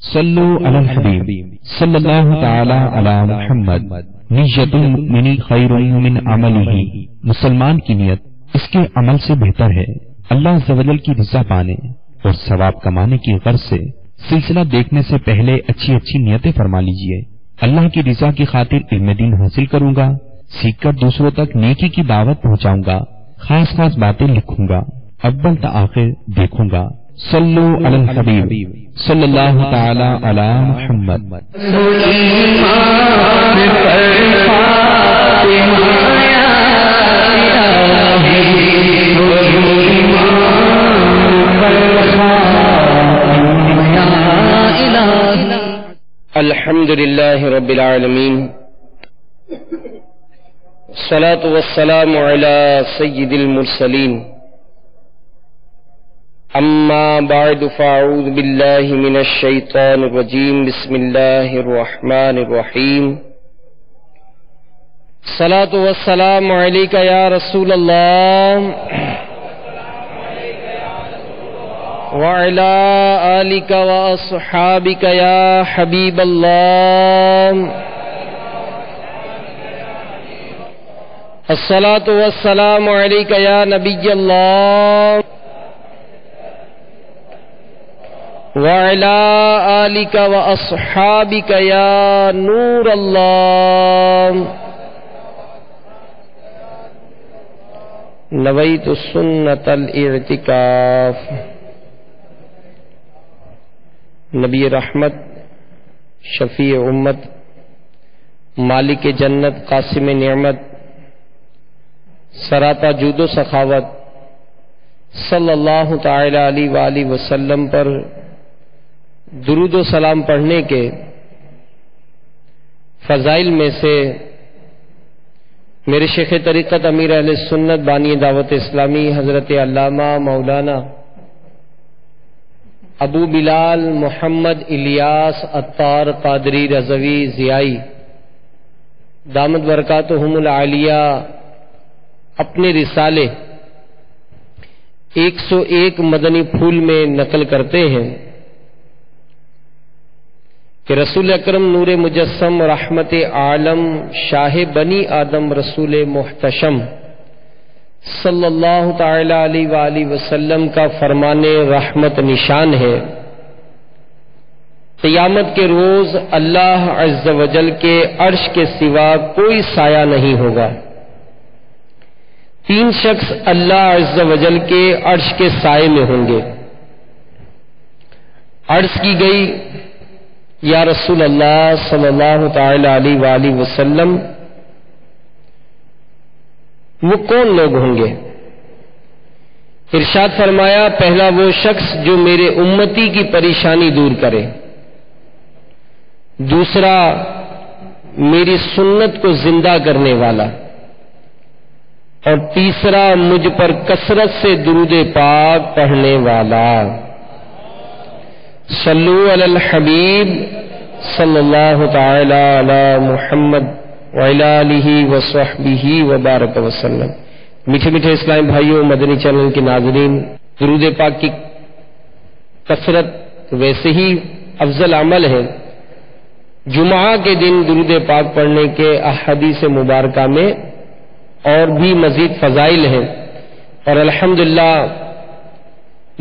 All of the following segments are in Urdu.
صلو علی الحبیب صلی اللہ تعالی علی محمد نیت المؤمن خیر من عملہ، مسلمان کی نیت اس کے عمل سے بہتر ہے۔ اللہ عز و جل کی رضا پانے اور ثواب کمانے کی غرض سے سلسلہ دیکھنے سے پہلے اچھی اچھی نیتیں فرما لیجئے۔ اللہ کی رضا کی خاطر علم دین حاصل کروں گا، سیکھ کر دوسروں تک نیکی کی دعوت پہنچاؤں گا، خاص خاص باتیں لکھوں گا، اول تا آخر دیکھوں گا۔ صلو علی الحبیب صلی اللہ تعالی علی محمد۔ الحمد للہ رب العالمین، الصلاة والسلام علی سید المرسلین، اما بعد فاعوذ باللہ من الشیطان الرجیم، بسم اللہ الرحمن الرحیم۔ الصلاة والسلام علیک یا رسول اللہ وعلی آلک واصحابک یا حبیب اللہ۔ الصلاة والسلام علیک یا نبی اللہ وعلی آلک واصحابک یا نور اللہ۔ نویت سنت الاعتکاف۔ نبی رحمت، شفیع امت، مالک جنت، قاسم نعمت، سراپا جود و سخاوت، صلی اللہ تعالی علیہ وآلہ وسلم پر درود و سلام پڑھنے کے فضائل میں سے میرے شیخ طریقت امیر اہل سنت بانی دعوت اسلامی حضرت علامہ مولانا ابو بلال محمد الیاس عطار قادری رضوی ضیائی دامت برکاتہم العالیہ اپنے رسالے 101 مدنی پھول میں نقل کرتے ہیں کہ رسول اکرم نور مجسم رحمت عالم شاہ بنی آدم رسول محتشم صلی اللہ تعالی علیہ وآلہ وسلم کا فرمان رحمت نشان ہے، قیامت کے روز اللہ عز و جل کے عرش کے سوا کوئی سایہ نہیں ہوگا۔ 3 شخص اللہ عز و جل کے عرش کے سائے میں ہوں گے۔ عرض کی گئی یا رسول اللہ صلی اللہ تعالی علیہ وآلہ وسلم وہ کون لوگ ہوں گے؟ ارشاد فرمایا، پہلا وہ شخص جو میرے امتی کی پریشانی دور کرے، دوسرا میری سنت کو زندہ کرنے والا، اور تیسرا مجھ پر کثرت سے درود پاک پڑھنے والا۔ صلو علی الحبیب صلی اللہ تعالی علی محمد وعلی آلہ وصحبہ وبارک وسلم۔ میٹھے میٹھے اسلام بھائیوں، مدنی چینل کے ناظرین، درود پاک کی کثرت ویسے ہی افضل عمل ہے۔ جمعہ کے دن درود پاک پڑھنے کے احادیث مبارکہ میں اور بھی مزید فضائل ہیں، اور الحمدللہ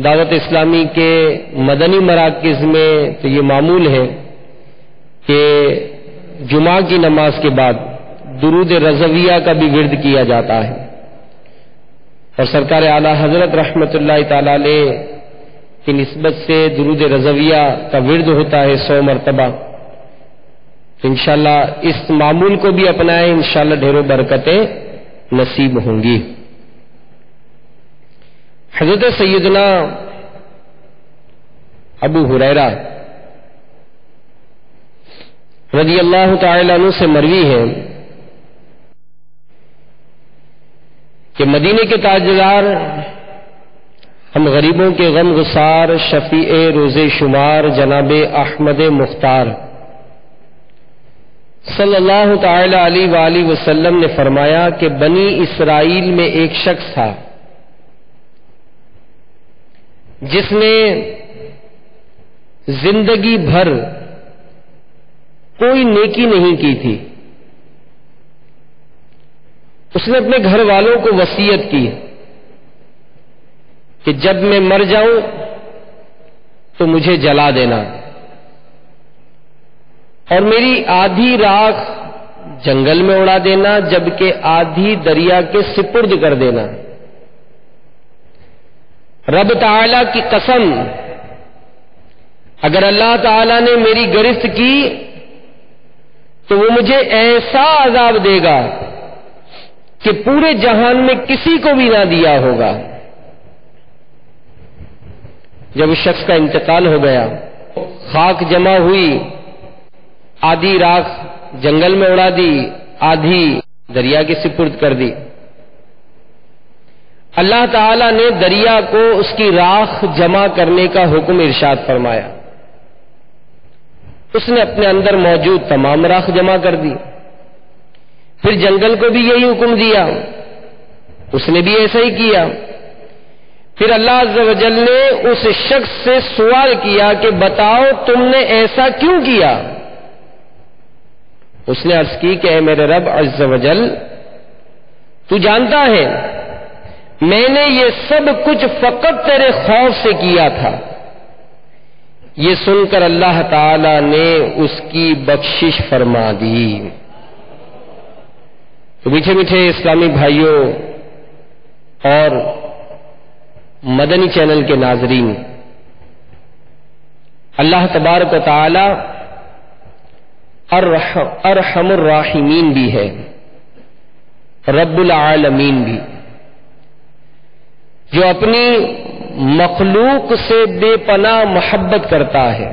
دعوت اسلامی کے مدنی مراکز میں تو یہ معمول ہے کہ جمعہ کی نماز کے بعد درود رضویہ کا بھی ورد کیا جاتا ہے، اور سرکار اعلیٰ حضرت رحمت اللہ تعالی علیہ کی نسبت سے درود رضویہ کا ورد ہوتا ہے 100 مرتبہ۔ انشاءاللہ اس معمول کو بھی اپنائیں، انشاءاللہ ڈھیروں برکتیں نصیب ہوں گی۔ حضرت سیدنا ابو ہریرہ رضی اللہ تعالی عنہ سے مروی ہے کہ مدینے کے تاجدار، ہم غریبوں کے غم گسار، شفیع روز شمار جناب احمد مختار صلی اللہ تعالی علیہ وآلہ وسلم نے فرمایا کہ بنی اسرائیل میں ایک شخص تھا جس نے زندگی بھر کوئی نیکی نہیں کی تھی، اس نے اپنے گھر والوں کو وصیت کی کہ جب میں مر جاؤں تو مجھے جلا دینا اور میری آدھی راکھ جنگل میں اڑا دینا، جبکہ آدھی دریا کے سپرد کر دینا۔ رب تعالی کی قسم، اگر اللہ تعالی نے میری گرفت کی تو وہ مجھے ایسا عذاب دے گا کہ پورے جہان میں کسی کو بھی نہ دیا ہوگا۔ جب اس شخص کا انتقال ہو گیا، خاک جمع ہوئی، آدھی راکھ جنگل میں اڑا دی، آدھی دریا کے سپرد کر دی۔ اللہ تعالی نے دریا کو اس کی راکھ جمع کرنے کا حکم ارشاد فرمایا، اس نے اپنے اندر موجود تمام راکھ جمع کر دی۔ پھر جنگل کو بھی یہی حکم دیا، اس نے بھی ایسا ہی کیا۔ پھر اللہ عز و جل نے اس شخص سے سوال کیا کہ بتاؤ تم نے ایسا کیوں کیا؟ اس نے عرض کی کہ اے میرے رب عز و جل، تو جانتا ہے میں نے یہ سب کچھ فقط تیرے خوف سے کیا تھا۔ یہ سن کر اللہ تعالی نے اس کی بخشش فرما دی۔ تو میٹھے میٹھے اسلامی بھائیوں اور مدنی چینل کے ناظرین، اللہ تبارک و تعالی ارحم الراحمین بھی ہے، رب العالمین بھی، جو اپنی مخلوق سے بے پناہ محبت کرتا ہے۔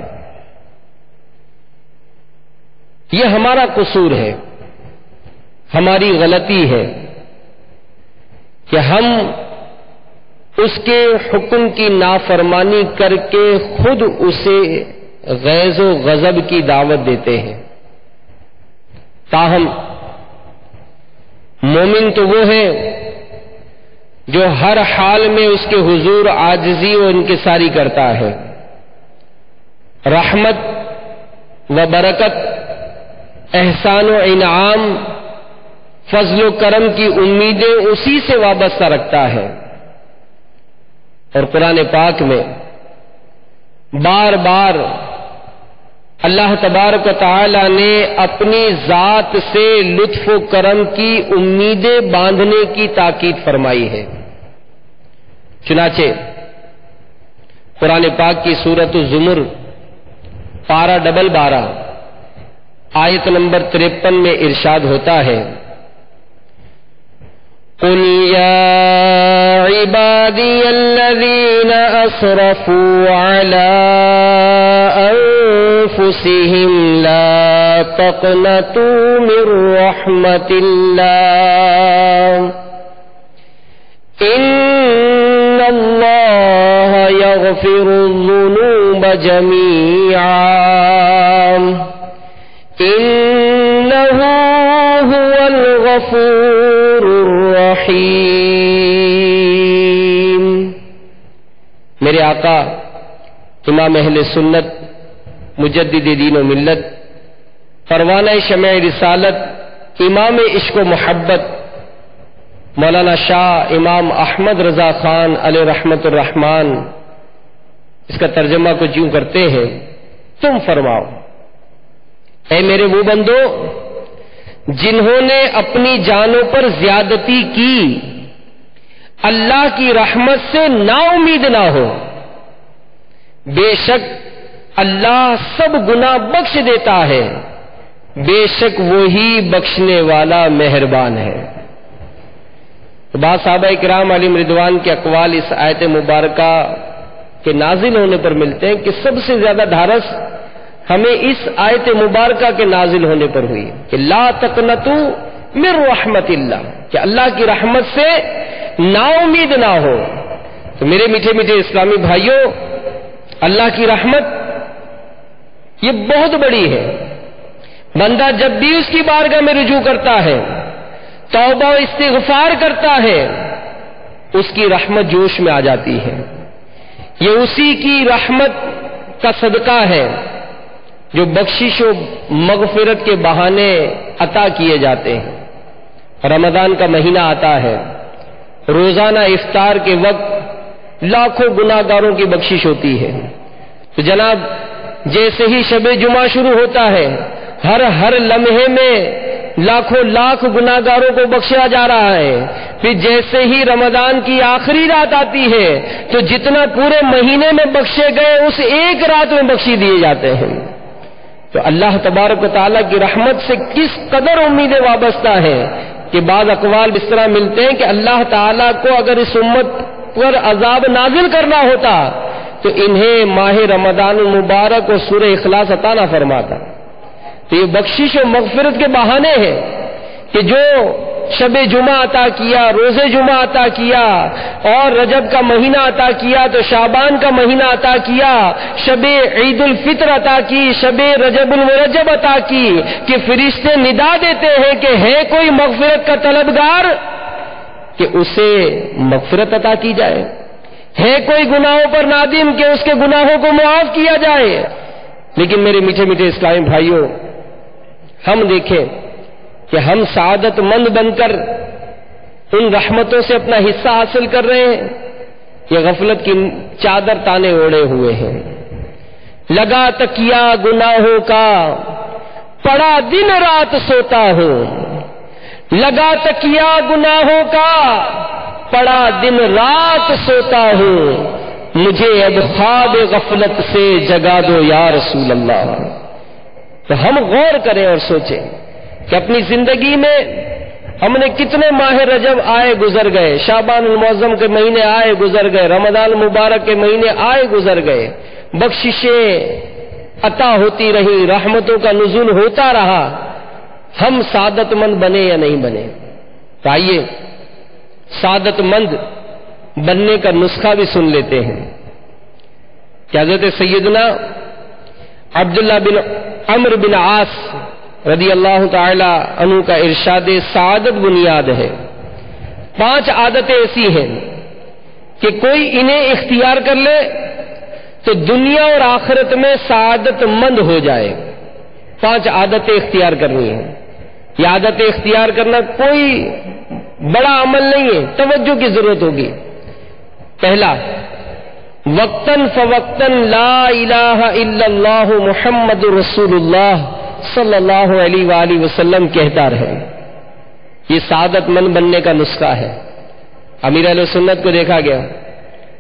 یہ ہمارا قصور ہے، ہماری غلطی ہے کہ ہم اس کے حکم کی نافرمانی کر کے خود اسے غیظ و غضب کی دعوت دیتے ہیں۔ تاہم مومن تو وہ ہے جو ہر حال میں اس کے حضور عاجزی و انکساری کرتا ہے، رحمت و برکت، احسان و انعام، فضل و کرم کی امیدیں اسی سے وابستہ رکھتا ہے۔ اور قرآن پاک میں بار بار اللہ تبارک و تعالی نے اپنی ذات سے لطف و کرم کی امیدیں باندھنے کی تاکید فرمائی ہے۔ چنانچہ قرآن پاک کی سورۃ الزمر پارہ 12 آیت نمبر 53 میں ارشاد ہوتا ہے، قل یا عبادی الذین اسرفوا علی انفسهم لا تقنطوا من رحمت اللہ ان اللہ یغفر الذنوب جمیعا انہ هو الغفور الرحیم۔ میرے آقا امام اہل سنت مجدد دین و ملت، پروانہ شمع رسالت، امام عشق و محبت، مولانا شاہ امام احمد رضا خان علیہ رحمت الرحمان، اس کا ترجمہ کچھ یوں کرتے ہیں، تم فرماؤ اے میرے وہ بندو جنہوں نے اپنی جانوں پر زیادتی کی، اللہ کی رحمت سے نا امید نہ ہو، بے شک اللہ سب گناہ بخش دیتا ہے، بے شک وہی بخشنے والا مہربان ہے۔ تو بعض صحابہ کرام علیہم رضوان کے اقوال اس آیت مبارکہ کے نازل ہونے پر ملتے ہیں کہ سب سے زیادہ دھارس ہمیں اس آیت مبارکہ کے نازل ہونے پر ہوئی کہ لا تقنطوا من رحمت اللہ، کہ اللہ کی رحمت سے نا امید نہ ہو۔ تو میرے میٹھے میٹھے اسلامی بھائیوں، اللہ کی رحمت یہ بہت بڑی ہے۔ بندہ جب بھی اس کی بارگاہ میں رجوع کرتا ہے، توبہ و استغفار کرتا ہے، اس کی رحمت جوش میں آ جاتی ہے۔ یہ اسی کی رحمت کا صدقہ ہے جو بخشش و مغفرت کے بہانے عطا کیے جاتے ہیں. رمضان کا مہینہ آتا ہے، روزانہ افطار کے وقت لاکھوں گناہ گاروں کی بخشش ہوتی ہے. تو جناب جیسے ہی شب جمعہ شروع ہوتا ہے، ہر لمحے میں لاکھوں لاکھ گناہ گاروں کو بخشا جا رہا ہے. پھر جیسے ہی رمضان کی آخری رات آتی ہے تو جتنا پورے مہینے میں بخشے گئے اس ایک رات میں بخشی دیے جاتے ہیں. تو اللہ تبارک و تعالیٰ کی رحمت سے کس قدر امیدیں وابستہ ہیں کہ بعض اقوال اس طرح ملتے ہیں کہ اللہ تعالیٰ کو اگر اس امت پر عذاب نازل کرنا ہوتا تو انہیں ماہ رمضان المبارک اور سورہ اخلاص عطا نہ فرماتا. تو یہ بخشش و مغفرت کے بہانے ہیں کہ جو شب جمعہ عطا کیا، روزے جمعہ عطا کیا، اور رجب کا مہینہ عطا کیا تو شعبان کا مہینہ عطا کیا، شب عید الفطر عطا کی، شب رجب المرجب عطا کی کہ فرشتے ندا دیتے ہیں کہ ہے کوئی مغفرت کا طلبگار کہ اسے مغفرت عطا کی جائے، ہے کوئی گناہوں پر نادم کہ اس کے گناہوں کو معاف کیا جائے. لیکن میرے میٹھے میٹھے اسلامی بھائیوں، ہم دیکھیں کہ ہم سعادت مند بن کر ان رحمتوں سے اپنا حصہ حاصل کر رہے ہیں، یہ غفلت کی چادر تانے اوڑے ہوئے ہیں. لگا تکیا گناہوں کا پڑا دن رات سوتا ہوں، لگا تکیا گناہوں کا پڑا دن رات سوتا ہوں، مجھے اب خواب غفلت سے جگا دو یا رسول اللہ. تو ہم غور کریں اور سوچیں کہ اپنی زندگی میں ہم نے کتنے ماہ رجب آئے گزر گئے، شعبان المعظم کے مہینے آئے گزر گئے، رمضان المبارک کے مہینے آئے گزر گئے، بخششیں عطا ہوتی رہی، رحمتوں کا نزول ہوتا رہا. ہم سعادت مند بنے یا نہیں بنے؟ تو آئیے سعادت مند بننے کا نسخہ بھی سن لیتے ہیں کہ حضرت سیدنا عبداللہ بن عمرو بن عاص رضی اللہ تعالی عنہ کا ارشاد سعادت بنیاد ہے. 5 عادتیں ایسی ہیں کہ کوئی انہیں اختیار کر لے تو دنیا اور آخرت میں سعادت مند ہو جائے. 5 عادتیں اختیار کرنی ہیں. یہ عادتیں اختیار کرنا کوئی بڑا عمل نہیں ہے، توجہ کی ضرورت ہوگی. پہلا، وقتاً فوقتاً لا الہ الا اللہ محمد رسول اللہ صلی اللہ علیہ وآلہ وسلم کہتا رہے. یہ سعادت مند بننے کا نسخہ ہے. امیر اہل سنت کو دیکھا گیا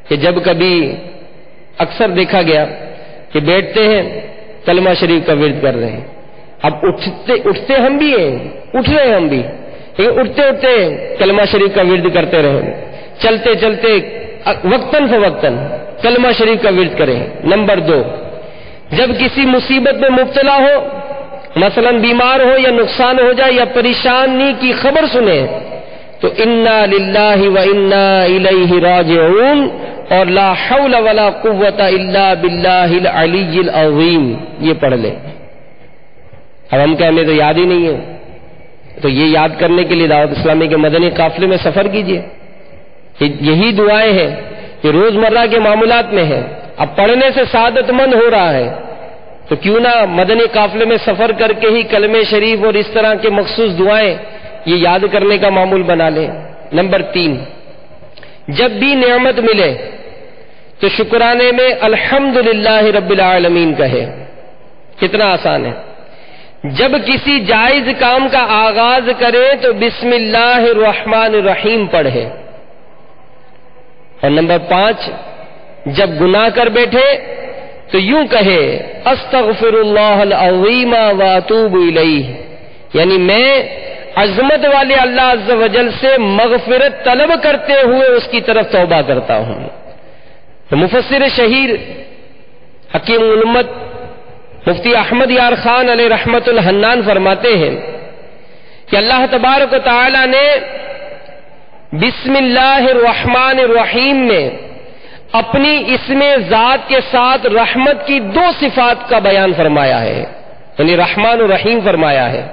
کہ جب کبھی اکثر دیکھا گیا کہ بیٹھتے ہیں کلمہ شریف کا ورد کر رہے ہیں. اب اٹھتے ہم بھی ہیں، اٹھ رہے ہیں ہم بھی، لیکن اٹھتے اٹھتے کلمہ شریف کا ورد کرتے رہیں، چلتے چلتے وقتاً فوقتاً کلمہ شریف کا ورد کریں. نمبر 2، جب کسی مصیبت میں مبتلا ہو، مثلا بیمار ہو یا نقصان ہو جائے یا پریشانی کی خبر سنیں تو انا للہ و انا الیہ راجعون اور لا حول ولا قوت الا باللہ العلی العظیم یہ پڑھ لیں. اب ہم کہنے تو یاد ہی نہیں ہے، تو یہ یاد کرنے کے لیے دعوت اسلامی کے مدنی قافلے میں سفر کیجیے. یہی دعائیں ہیں کہ روزمرہ کے معاملات میں ہیں. اب پڑھنے سے سعادت مند ہو رہا ہے تو کیوں نہ مدنی قافلے میں سفر کر کے ہی کلمہ شریف اور اس طرح کے مخصوص دعائیں یہ یاد کرنے کا معمول بنا لیں. نمبر 3، جب بھی نعمت ملے تو شکرانے میں الحمدللہ رب العالمین کہے. کتنا آسان ہے. جب کسی جائز کام کا آغاز کرے تو بسم اللہ الرحمن الرحیم پڑھے. اور نمبر 5، جب گناہ کر بیٹھے تو یوں کہے استغفر اللہ العظیم واتوب الیہ، یعنی میں عظمت والے اللہ عز و جل سے مغفرت طلب کرتے ہوئے اس کی طرف توبہ کرتا ہوں. تو مفسر شہیر حکیم الامت مفتی احمد یار خان علیہ رحمت الحنان فرماتے ہیں کہ اللہ تبارک و تعالی نے بسم اللہ الرحمن الرحیم میں اپنی اسم ذات کے ساتھ رحمت کی 2 صفات کا بیان فرمایا ہے، یعنی رحمان الرحیم فرمایا ہے،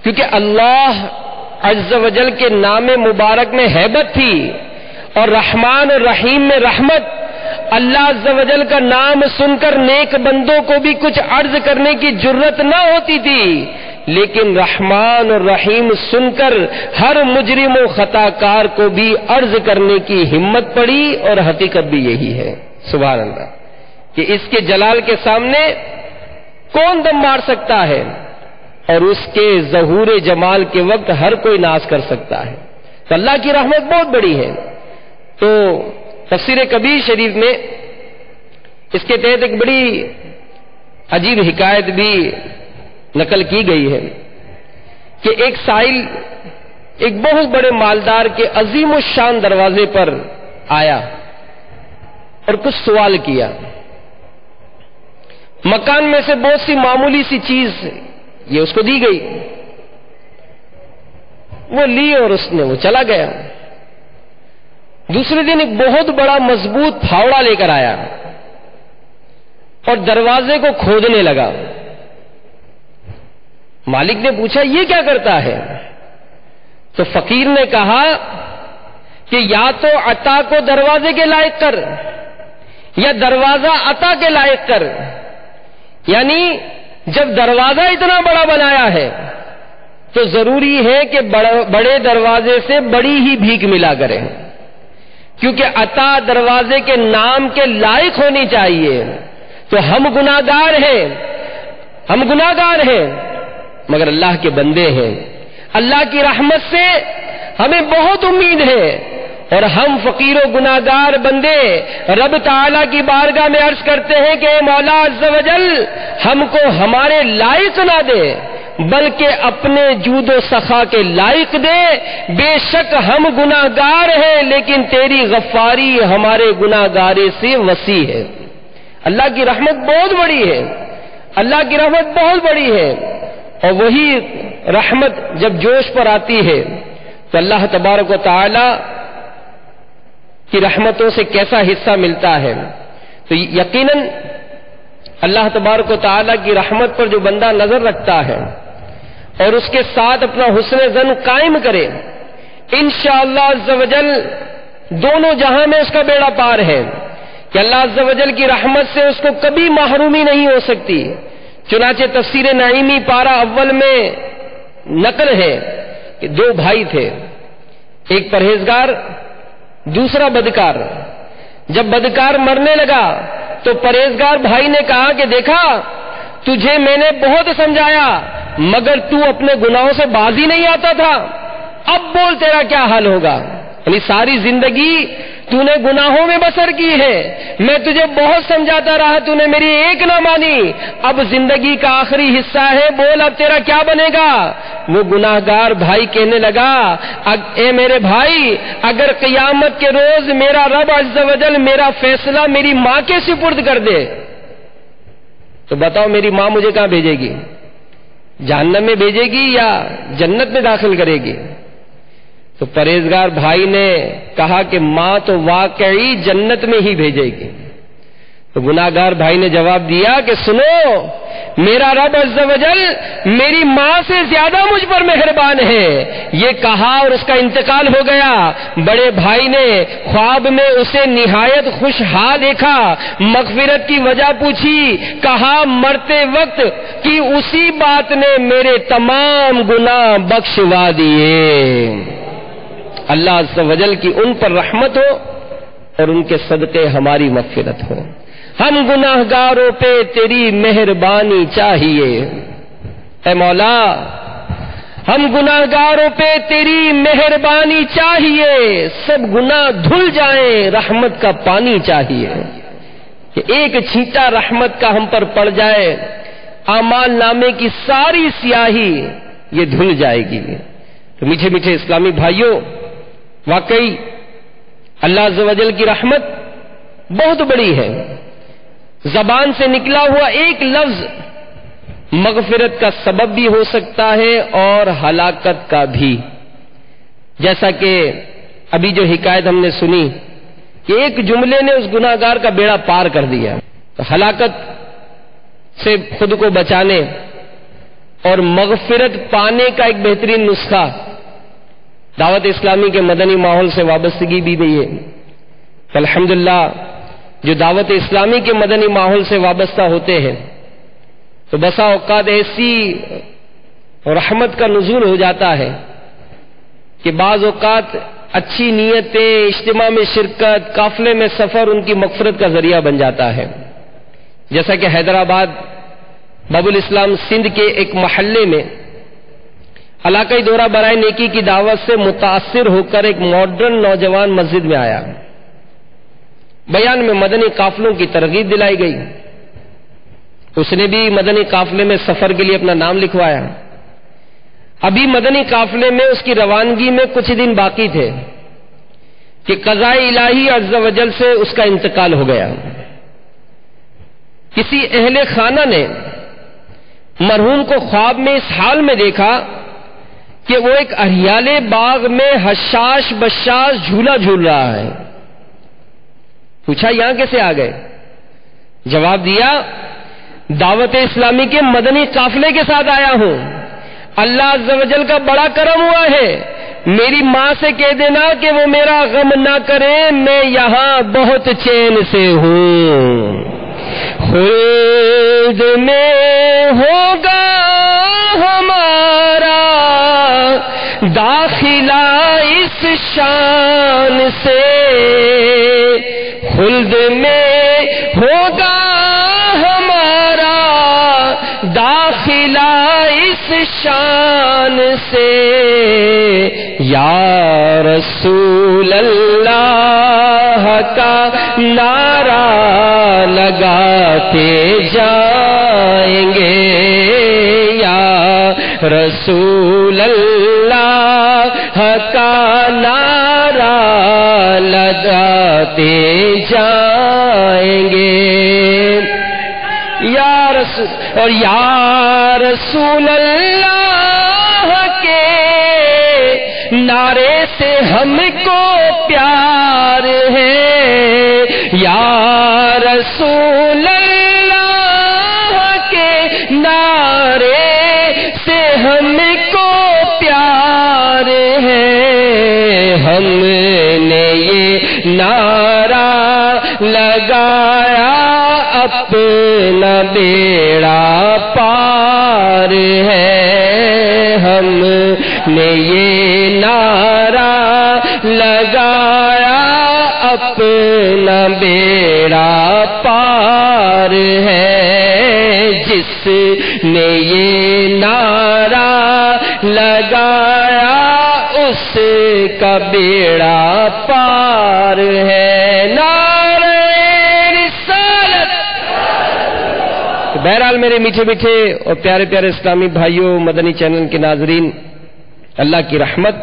کیونکہ اللہ عز و جل کے نام مبارک میں ہیبت تھی اور رحمان اور رحیم میں رحمت. اللہ عز و جل کا نام سن کر نیک بندوں کو بھی کچھ عرض کرنے کی جرت نہ ہوتی تھی، لیکن رحمان اور رحیم سن کر ہر مجرم و خطا کار کو بھی عرض کرنے کی ہمت پڑی، اور حقیقت بھی یہی ہے سبحان اللہ کہ اس کے جلال کے سامنے کون دم مار سکتا ہے، اور اس کے ظہور جمال کے وقت ہر کوئی ناز کر سکتا ہے۔ تو اللہ کی رحمت بہت بڑی ہے۔ تو تفسیر کبیر شریف میں اس کے تحت ایک بڑی عجیب حکایت بھی نقل کی گئی ہے کہ ایک سائل ایک بہت بڑے مالدار کے عظیم الشان دروازے پر آیا اور کچھ سوال کیا۔ مکان میں سے بہت سی معمولی سی چیز یہ اس کو دی گئی، وہ لی اور اس نے وہ چلا گیا۔ دوسرے دن ایک بہت بڑا مضبوط پھاوڑا لے کر آیا اور دروازے کو کھودنے لگا۔ مالک نے پوچھا یہ کیا کرتا ہے؟ تو فقیر نے کہا کہ یا تو عطا کو دروازے کے لائق کر یا دروازہ عطا کے لائق کر، یعنی جب دروازہ اتنا بڑا بنایا ہے تو ضروری ہے کہ بڑے دروازے سے بڑی ہی بھیک ملا کریں، کیونکہ عطا دروازے کے نام کے لائق ہونی چاہیے۔ تو ہم گناہگار ہیں مگر اللہ کے بندے ہیں، اللہ کی رحمت سے ہمیں بہت امید ہے، اور ہم فقیر و گناہگار بندے رب تعالیٰ کی بارگاہ میں عرض کرتے ہیں کہ اے مولا عز و جل ہم کو ہمارے لائق نہ دے بلکہ اپنے جود و سخا کے لائق دے۔ بے شک ہم گناہگار ہیں لیکن تیری غفاری ہمارے گناہگارے سے وسیع ہے۔ اللہ کی رحمت بہت بڑی ہے، اللہ کی رحمت بہت بڑی ہے، اور وہی رحمت جب جوش پر آتی ہے تو اللہ تبارک و تعالی کی رحمتوں سے کیسا حصہ ملتا ہے۔ تو یقیناً اللہ تبارک و تعالی کی رحمت پر جو بندہ نظر رکھتا ہے اور اس کے ساتھ اپنا حسن ظن قائم کرے، انشاءاللہ عز و جل دونوں جہاں میں اس کا بیڑا پار ہے کہ اللہ عز و جل کی رحمت سے اس کو کبھی محرومی نہیں ہو سکتی۔ چنانچہ تفسیر نعیمی پارہ اول میں نقل ہے کہ دو بھائی تھے، ایک پرہیزگار دوسرا بدکار۔ جب بدکار مرنے لگا تو پرہیزگار بھائی نے کہا کہ دیکھا تجھے میں نے بہت سمجھایا مگر تو اپنے گناہوں سے باز ہی نہیں آتا تھا، اب بول تیرا کیا حال ہوگا۔ یعنی ساری زندگی تو نے گناہوں میں بسر کی ہے، میں تجھے بہت سمجھاتا رہا، تو نے میری ایک نہ مانی، اب زندگی کا آخری حصہ ہے، بول اب تیرا کیا بنے گا۔ وہ گناہگار بھائی کہنے لگا اے میرے بھائی اگر قیامت کے روز میرا رب عز و جل میرا فیصلہ میری ماں کے سپرد کر دے تو بتاؤ میری ماں مجھے کہاں بھیجے گی؟ جہنم میں بھیجے گی یا جنت میں داخل کرے گی؟ تو پرہیزگار بھائی نے کہا کہ ماں تو واقعی جنت میں ہی بھیجے گی۔ تو گناہگار بھائی نے جواب دیا کہ سنو میرا رب عز و جل میری ماں سے زیادہ مجھ پر مہربان ہے۔ یہ کہا اور اس کا انتقال ہو گیا۔ بڑے بھائی نے خواب میں اسے نہایت خوشحال دیکھا، مغفرت کی وجہ پوچھی، کہا مرتے وقت کی اسی بات نے میرے تمام گناہ بخشوا دیے۔ اللہ عز و جل کی ان پر رحمت ہو اور ان کے صدقے ہماری مغفرت ہو۔ ہم گناہگاروں پہ تیری مہربانی چاہیے، اے مولا ہم گناہگاروں پہ تیری مہربانی چاہیے، سب گناہ دھل جائیں، رحمت کا پانی چاہیے کہ ایک چھینٹا رحمت کا ہم پر پڑ جائے، اعمال نامے کی ساری سیاہی یہ دھل جائے گی۔ تو میٹھے میٹھے اسلامی بھائیوں، واقعی اللہ عز و جل کی رحمت بہت بڑی ہے۔ زبان سے نکلا ہوا ایک لفظ مغفرت کا سبب بھی ہو سکتا ہے اور ہلاکت کا بھی، جیسا کہ ابھی جو حکایت ہم نے سنی کہ ایک جملے نے اس گناہگار کا بیڑا پار کر دیا۔ تو ہلاکت سے خود کو بچانے اور مغفرت پانے کا ایک بہترین نسخہ دعوت اسلامی کے مدنی ماحول سے وابستگی بھی ہے۔ الحمدللہ جو دعوت اسلامی کے مدنی ماحول سے وابستہ ہوتے ہیں تو بسا اوقات ایسی رحمت کا نزول ہو جاتا ہے کہ بعض اوقات اچھی نیتیں، اجتماع میں شرکت، قافلے میں سفر ان کی مغفرت کا ذریعہ بن جاتا ہے. جیسا کہ حیدرآباد باب الاسلام سندھ کے ایک محلے میں علاقائی دورہ برائے نیکی کی دعوت سے متاثر ہو کر ایک ماڈرن نوجوان مسجد میں آیا. بیان میں مدنی قافلوں کی ترغیب دلائی گئی. اس نے بھی مدنی قافلے میں سفر کے لیے اپنا نام لکھوایا. ابھی مدنی قافلے میں اس کی روانگی میں کچھ دن باقی تھے کہ قضاء الہی عز و جل سے اس کا انتقال ہو گیا. کسی اہل خانہ نے مرحوم کو خواب میں اس حال میں دیکھا کہ وہ ایک اریالے باغ میں حشاش بشاش جھولا جھول رہا ہے. پوچھا یہاں کیسے آ گئے؟ جواب دیا دعوت اسلامی کے مدنی قافلے کے ساتھ آیا ہوں. اللہ عز و جل کا بڑا کرم ہوا ہے. میری ماں سے کہہ دینا کہ وہ میرا غم نہ کرے، میں یہاں بہت چین سے ہوں. خلد میں ہوگا ہمارا داخلہ اس شان سے، خلد میں ہوگا ہمارا داخلہ اس شان سے. یا رسول اللہ کا نعرہ لگاتے جائیں گے، یا رسول اللہ کا نعرہ لگاتے جائیں گے. یا رسول اور یا رسول اللہ کے نعرے سے ہم کو پیار ہے. یا رسول اللہ کے نعرے سے ہم کو پیار ہے. ہم نے یہ نعرہ لگایا اپنا بیڑا پار ہے. ہم نے یہ نعرہ لگایا اپنا بیڑا پار ہے. جس نے یہ نعرہ لگایا اس کا بیڑا پار ہے. نعرہ رسالت. بہرحال میرے میٹھے میٹھے اور پیارے پیارے اسلامی بھائیوں، مدنی چینل کے ناظرین، اللہ کی رحمت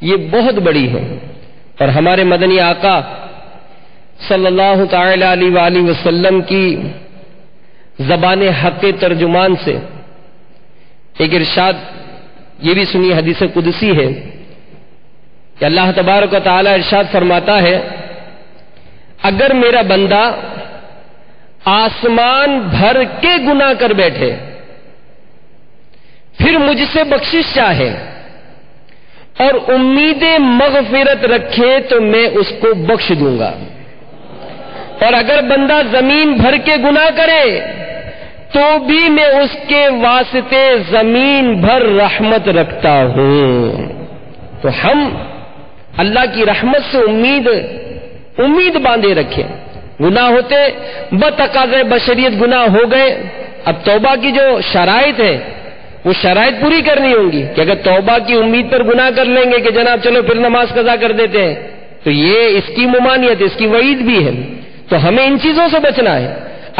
یہ بہت بڑی ہے اور ہمارے مدنی آقا صلی اللہ تعالی علیہ وآلہ وسلم کی زبان حق ترجمان سے ایک ارشاد یہ بھی سنی، حدیث قدسی ہے کہ اللہ تبارک و تعالی ارشاد فرماتا ہے اگر میرا بندہ آسمان بھر کے گناہ کر بیٹھے پھر مجھ سے بخشش چاہے اور امید مغفرت رکھے تو میں اس کو بخش دوں گا. اور اگر بندہ زمین بھر کے گناہ کرے تو بھی میں اس کے واسطے زمین بھر رحمت رکھتا ہوں. تو ہم اللہ کی رحمت سے امید باندھے رکھیں. گناہ ہوتے بتقاضۂ بشریت گناہ ہو گئے. اب توبہ کی جو شرائط ہے وہ شرائط پوری کرنی ہوں گی کہ اگر توبہ کی امید پر گناہ کر لیں گے کہ جناب چلو پھر نماز قضا کر دیتے ہیں تو یہ اس کی ممانعت، اس کی وعید بھی ہے. تو ہمیں ان چیزوں سے بچنا ہے.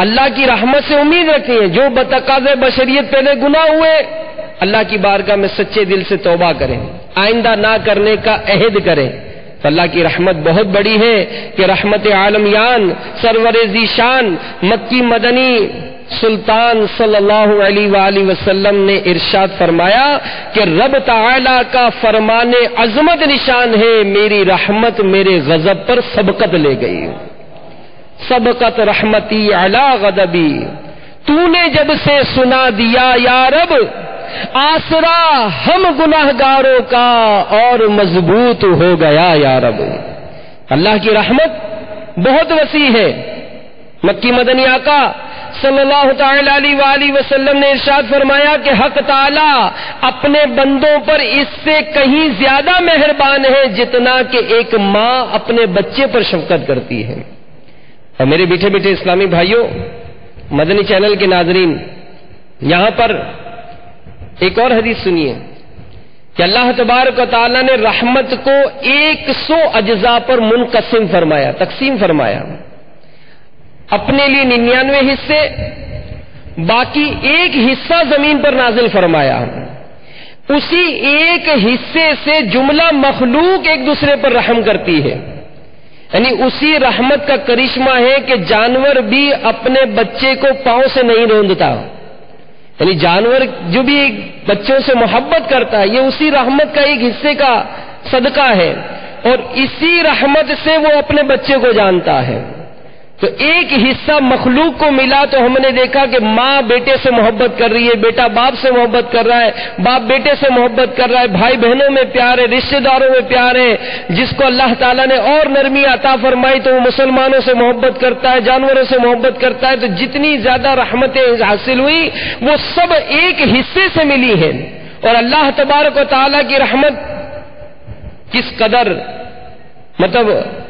اللہ کی رحمت سے امید رکھنی ہے. جو بتقاضۂ بشریت پہلے گناہ ہوئے اللہ کی بارگاہ میں سچے دل سے توبہ کریں، آئندہ نہ کرنے کا عہد کریں. تو اللہ کی رحمت بہت بڑی ہے کہ رحمت عالمیان سرور ذیشان مکی مدنی سلطان صلی اللہ علیہ وآلہ وسلم نے ارشاد فرمایا کہ رب تعالی کا فرمان عظمت نشان ہے میری رحمت میرے غضب پر سبقت لے گئی. سبقت رحمتی علی غضبی، تو نے جب سے سنا دیا یا رب آسرا ہم گناہگاروں کا اور مضبوط ہو گیا یا رب. اللہ کی رحمت بہت وسیع ہے۔ مکی مدنی آقا صلی اللہ تعالی علیہ وآلہ وسلم نے ارشاد فرمایا کہ حق تعالی اپنے بندوں پر اس سے کہیں زیادہ مہربان ہے جتنا کہ ایک ماں اپنے بچے پر شفقت کرتی ہے۔ اور میرے بیٹھے بیٹھے اسلامی بھائیوں، مدنی چینل کے ناظرین، یہاں پر ایک اور حدیث سنیے کہ اللہ تبارک و تعالی نے رحمت کو 100 اجزاء پر منقسم فرمایا، تقسیم فرمایا۔ اپنے لیے 99 حصے، باقی ایک حصہ زمین پر نازل فرمایا۔ اسی ایک حصے سے جملہ مخلوق ایک دوسرے پر رحم کرتی ہے، یعنی اسی رحمت کا کرشمہ ہے کہ جانور بھی اپنے بچے کو پاؤں سے نہیں روندتا، یعنی جانور جو بھی بچوں سے محبت کرتا ہے یہ اسی رحمت کا ایک حصے کا صدقہ ہے، اور اسی رحمت سے وہ اپنے بچے کو جانتا ہے۔ تو ایک حصہ مخلوق کو ملا تو ہم نے دیکھا کہ ماں بیٹے سے محبت کر رہی ہے، بیٹا باپ سے محبت کر رہا ہے، باپ بیٹے سے محبت کر رہا ہے، بھائی بہنوں میں پیار ہے، رشتہ داروں میں پیار ہے۔ جس کو اللہ تعالیٰ نے اور نرمی عطا فرمائی تو وہ مسلمانوں سے محبت کرتا ہے، جانوروں سے محبت کرتا ہے۔ تو جتنی زیادہ رحمتیں حاصل ہوئی وہ سب ایک حصے سے ملی ہیں۔ اور اللہ تبارک و تعالیٰ کی رحمت کس قدر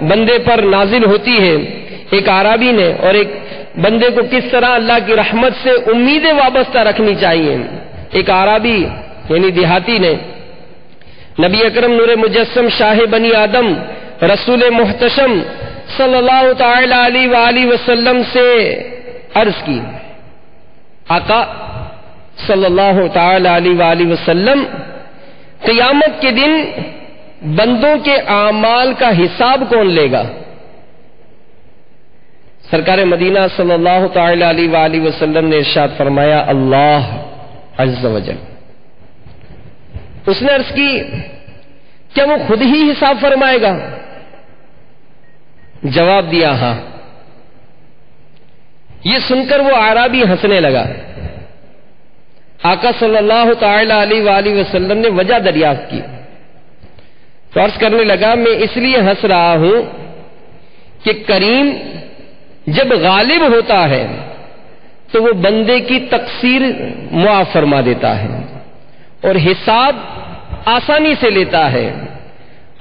بندے پر نازل ہوتی ہے، ایک اعرابی نے اور ایک بندے کو کس طرح اللہ کی رحمت سے امیدیں وابستہ رکھنی چاہیے۔ ایک اعرابی یعنی دیہاتی نے نبی اکرم نور مجسم شاہ بنی آدم رسول محتشم صلی اللہ تعالی علیہ وآلہ وسلم سے عرض کی، آقا صلی اللہ تعالی علیہ وآلہ وسلم، قیامت کے دن بندوں کے اعمال کا حساب کون لے گا؟ سرکار مدینہ صلی اللہ تعالی علیہ وآلہ وسلم نے ارشاد فرمایا، اللہ عز و جل۔ اس نے عرض کی، کیا وہ خود ہی حساب فرمائے گا؟ جواب دیا، ہاں۔ یہ سن کر وہ اعرابی ہنسنے لگا۔ آقا صلی اللہ تعالی علیہ وآلہ وسلم نے وجہ دریافت کی تو عرض کرنے لگا، میں اس لیے ہنس رہا ہوں کہ کریم جب غالب ہوتا ہے تو وہ بندے کی تقصیر معاف فرما دیتا ہے اور حساب آسانی سے لیتا ہے۔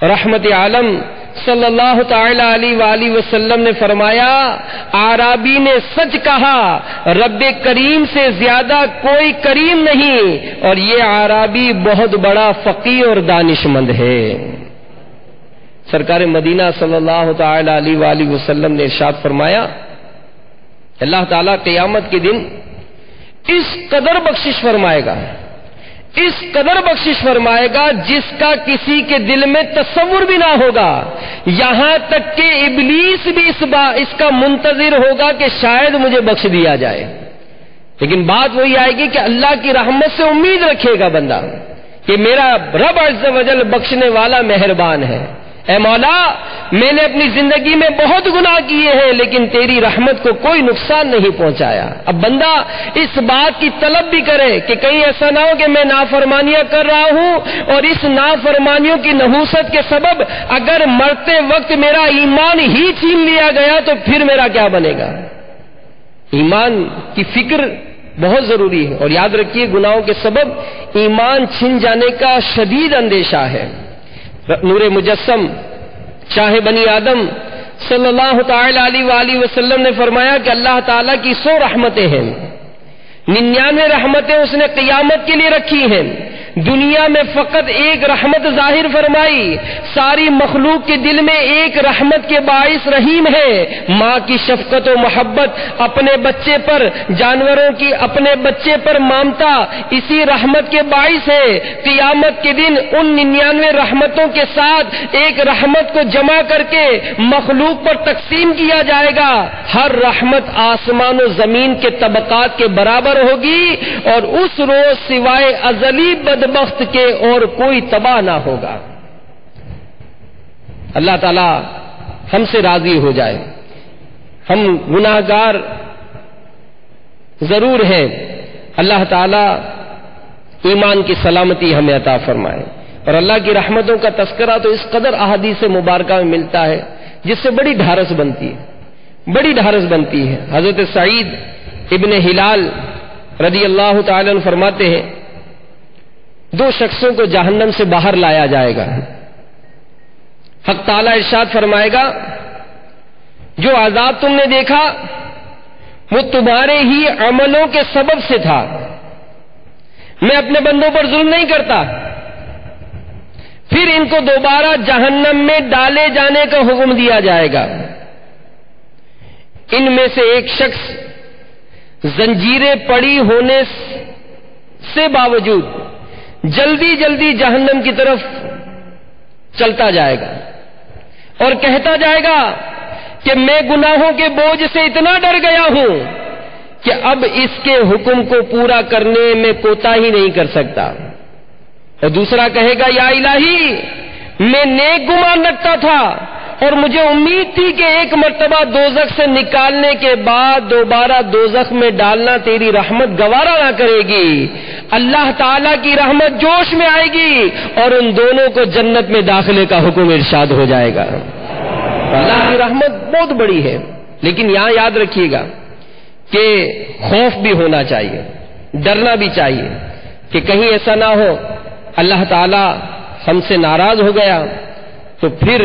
رحمت عالم صلی اللہ تعالی علیہ وآلہ وسلم نے فرمایا، اعرابی نے سچ کہا، رب کریم سے زیادہ کوئی کریم نہیں، اور یہ اعرابی بہت بڑا فقیہ اور دانشمند ہے۔ سرکار مدینہ صلی اللہ تعالی علیہ وآلہ وسلم نے ارشاد فرمایا، اللہ تعالیٰ قیامت کے دن اس قدر بخشش فرمائے گا، اس قدر بخشش فرمائے گا جس کا کسی کے دل میں تصور بھی نہ ہوگا، یہاں تک کہ ابلیس بھی اس کا منتظر ہوگا کہ شاید مجھے بخش دیا جائے۔ لیکن بات وہی آئے گی کہ اللہ کی رحمت سے امید رکھے گا بندہ کہ میرا رب عز و جل بخشنے والا مہربان ہے۔ اے مولا، میں نے اپنی زندگی میں بہت گناہ کیے ہیں لیکن تیری رحمت کو کوئی نقصان نہیں پہنچایا۔ اب بندہ اس بات کی طلب بھی کرے کہ کہیں ایسا نہ ہو کہ میں نافرمانیاں کر رہا ہوں اور اس نافرمانیوں کی نحوست کے سبب اگر مرتے وقت میرا ایمان ہی چھین لیا گیا تو پھر میرا کیا بنے گا۔ ایمان کی فکر بہت ضروری ہے، اور یاد رکھیے گناہوں کے سبب ایمان چھن جانے کا شدید اندیشہ ہے۔ نور مجسم شاہ بنی آدم صلی اللہ تعالی علیہ وآلہ وسلم نے فرمایا کہ اللہ تعالیٰ کی 100 رحمتیں ہیں، 99 رحمتیں اس نے قیامت کے لیے رکھی ہیں۔ دنیا میں فقط ایک رحمت ظاہر فرمائی، ساری مخلوق کے دل میں ایک رحمت کے باعث رحیم ہے۔ ماں کی شفقت و محبت اپنے بچے پر، جانوروں کی اپنے بچے پر مامتا اسی رحمت کے باعث ہے۔ قیامت کے دن ان 99 رحمتوں کے ساتھ ایک رحمت کو جمع کر کے مخلوق پر تقسیم کیا جائے گا۔ ہر رحمت آسمان و زمین کے طبقات کے برابر ہوگی، اور اس روز سوائے ازلی بدبخت کے اور کوئی تباہ نہ ہوگا۔ اللہ تعالی ہم سے راضی ہو جائے۔ ہم گناہگار ضرور ہیں، اللہ تعالی ایمان کی سلامتی ہمیں عطا فرمائے۔ اور اللہ کی رحمتوں کا تذکرہ تو اس قدر احادیث مبارکہ میں ملتا ہے، جس سے بڑی ڈھارس بنتی ہے، بڑی ڈھارس بنتی ہے۔ حضرت سعید ابن ہلال رضی اللہ تعالی عنہ فرماتے ہیں 2 شخصوں کو جہنم سے باہر لایا جائے گا، حق تعالی ارشاد فرمائے گا جو عذاب تم نے دیکھا وہ تمہارے ہی عملوں کے سبب سے تھا، میں اپنے بندوں پر ظلم نہیں کرتا۔ پھر ان کو دوبارہ جہنم میں ڈالے جانے کا حکم دیا جائے گا۔ ان میں سے ایک شخص زنجیریں پڑی ہونے سے باوجود جلدی جلدی جہنم کی طرف چلتا جائے گا اور کہتا جائے گا کہ میں گناہوں کے بوجھ سے اتنا ڈر گیا ہوں کہ اب اس کے حکم کو پورا کرنے میں کوتاہی نہیں کر سکتا۔ اور دوسرا کہے گا یا الہی میں نیک گمان رکھتا تھا اور مجھے امید تھی کہ ایک مرتبہ دوزخ سے نکالنے کے بعد دوبارہ دوزخ میں ڈالنا تیری رحمت گوارا نہ کرے گی۔ اللہ تعالیٰ کی رحمت جوش میں آئے گی اور ان دونوں کو جنت میں داخلے کا حکم ارشاد ہو جائے گا۔ اللہ کی رحمت بہت بڑی ہے، لیکن یہاں یاد رکھیے گا کہ خوف بھی ہونا چاہیے، ڈرنا بھی چاہیے کہ کہیں ایسا نہ ہو اللہ تعالیٰ ہم سے ناراض ہو گیا تو پھر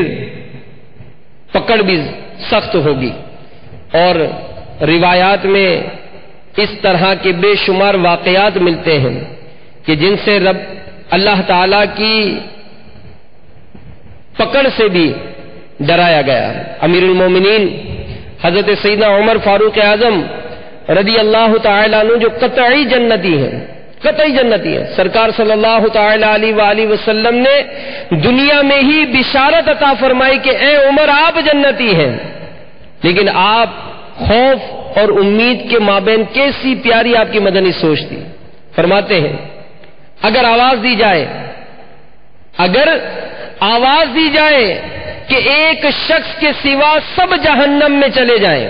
پکڑ بھی سخت ہوگی۔ اور روایات میں اس طرح کے بے شمار واقعات ملتے ہیں کہ جن سے رب اللہ تعالیٰ کی پکڑ سے بھی ڈرایا گیا۔ امیر المومنین حضرت سیدنا عمر فاروق اعظم رضی اللہ تعالیٰ عنہ جو قطعی جنتی ہیں، قطعی جنتی ہے، سرکار صلی اللہ تعالی علیہ وآلہ وسلم نے دنیا میں ہی بشارت عطا فرمائی کہ اے عمر آپ جنتی ہیں، لیکن آپ خوف اور امید کے مابین کیسی پیاری آپ کی مدنی سوچ تھی۔ فرماتے ہیں اگر آواز دی جائے کہ ایک شخص کے سوا سب جہنم میں چلے جائیں،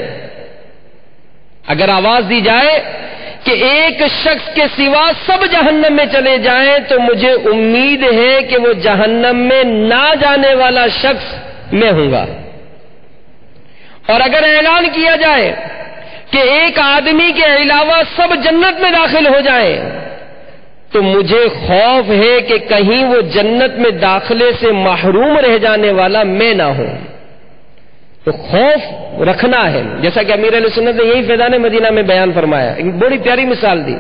اگر آواز دی جائے کہ ایک شخص کے سوا سب جہنم میں چلے جائیں تو مجھے امید ہے کہ وہ جہنم میں نہ جانے والا شخص میں ہوں گا۔ اور اگر اعلان کیا جائے کہ ایک آدمی کے علاوہ سب جنت میں داخل ہو جائیں تو مجھے خوف ہے کہ کہیں وہ جنت میں داخلے سے محروم رہ جانے والا میں نہ ہوں۔ تو خوف رکھنا ہے، جیسا کہ امیر علیہ سنت نے یہی فیضان مدینہ میں بیان فرمایا، ایک بڑی پیاری مثال دی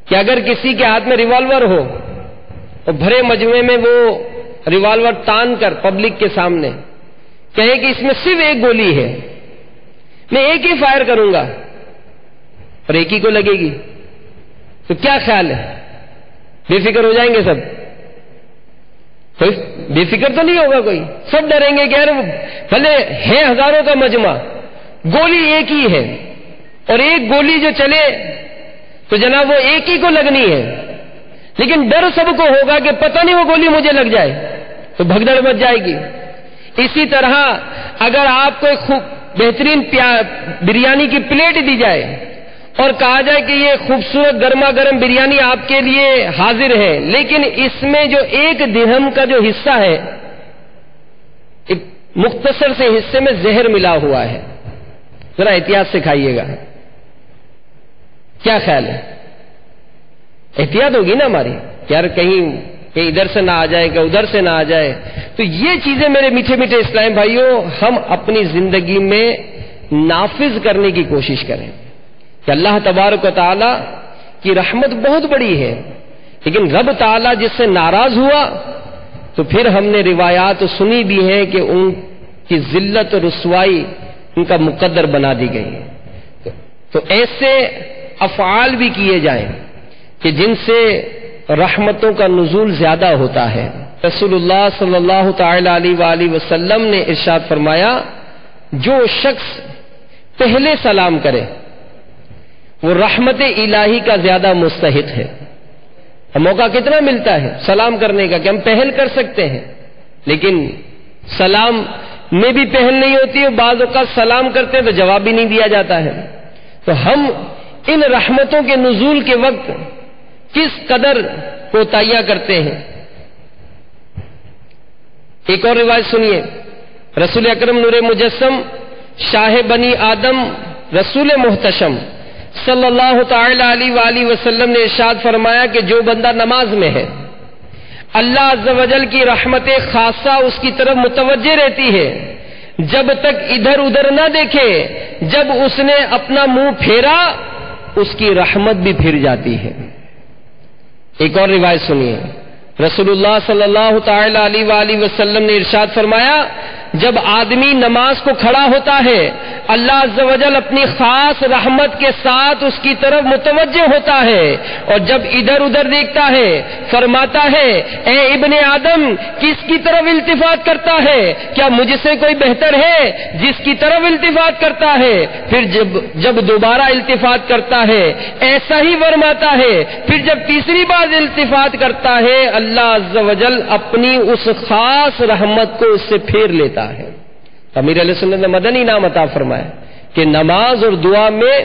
کہ اگر کسی کے ہاتھ میں ریوالور ہو اور بھرے مجمع میں وہ ریوالور تان کر پبلک کے سامنے کہے کہ اس میں صرف ایک گولی ہے، میں ایک ہی فائر کروں گا اور ایک ہی کو لگے گی، تو کیا خیال ہے؟ بے فکر ہو جائیں گے سب؟ کوئی بے فکر تو نہیں ہوگا، کوئی سب ڈریں گے کہ یار بھلے ہے ہزاروں کا مجمع، گولی ایک ہی ہے اور ایک گولی جو چلے تو جناب وہ ایک ہی کو لگنی ہے، لیکن ڈر سب کو ہوگا کہ پتہ نہیں وہ گولی مجھے لگ جائے تو بھگدڑ مچ جائے گی۔ اسی طرح اگر آپ کو ایک بہترین بریانی کی پلیٹ دی جائے اور کہا جائے کہ یہ خوبصورت گرما گرم بریانی آپ کے لیے حاضر ہے، لیکن اس میں جو 1 درہم کا جو حصہ ہے، ایک مختصر سے حصے میں زہر ملا ہوا ہے، ذرا احتیاط سے کھائیے گا، کیا خیال ہے؟ احتیاط ہوگی نا ہماری، یار کہیں ادھر سے نہ آ جائے کہ ادھر سے نہ آ جائے۔ تو یہ چیزیں میرے میٹھے میٹھے اسلام بھائیوں ہم اپنی زندگی میں نافذ کرنے کی کوشش کریں کہ اللہ تبارک و تعالی کی رحمت بہت بڑی ہے، لیکن رب تعالی جس سے ناراض ہوا تو پھر ہم نے روایات سنی بھی ہیں کہ ان کی ذلت اور رسوائی ان کا مقدر بنا دی گئی ہے۔ تو ایسے افعال بھی کیے جائیں کہ جن سے رحمتوں کا نزول زیادہ ہوتا ہے۔ رسول اللہ صلی اللہ تعالی علیہ وآلہ وسلم نے ارشاد فرمایا جو شخص پہلے سلام کرے وہ رحمت الہی کا زیادہ مستحق ہے۔ موقع کتنا ملتا ہے سلام کرنے کا کہ ہم پہل کر سکتے ہیں، لیکن سلام میں بھی پہل نہیں ہوتی ہے، بعض اوقات سلام کرتے ہیں تو جواب بھی نہیں دیا جاتا ہے۔ تو ہم ان رحمتوں کے نزول کے وقت کس قدر کوتاہیاں کرتے ہیں۔ ایک اور روایت سنیے، رسول اکرم نور مجسم شاہ بنی آدم رسول محتشم صلی اللہ تعالی علیہ وآلہ وسلم نے ارشاد فرمایا کہ جو بندہ نماز میں ہے اللہ عز و جل کی رحمت خاصہ اس کی طرف متوجہ رہتی ہے، جب تک ادھر ادھر نہ دیکھے، جب اس نے اپنا منہ پھیرا اس کی رحمت بھی پھر جاتی ہے۔ ایک اور روایت سنیے، رسول اللہ صلی اللہ تعالی علیہ وآلہ وسلم نے ارشاد فرمایا جب آدمی نماز کو کھڑا ہوتا ہے اللہ عز و جل اپنی خاص رحمت کے ساتھ اس کی طرف متوجہ ہوتا ہے، اور جب ادھر ادھر دیکھتا ہے فرماتا ہے اے ابن آدم کس کی طرف التفات کرتا ہے؟ کیا مجھ سے کوئی بہتر ہے جس کی طرف التفات کرتا ہے؟ پھر جب دوبارہ التفات کرتا ہے ایسا ہی فرماتا ہے، پھر جب تیسری بار التفات کرتا ہے اللہ عز و جل اپنی اس خاص رحمت کو اس سے پھیر لیتا ہے۔ امیر علیہ سنت نے مدنی انعام عطا فرمایا کہ نماز اور دعا میں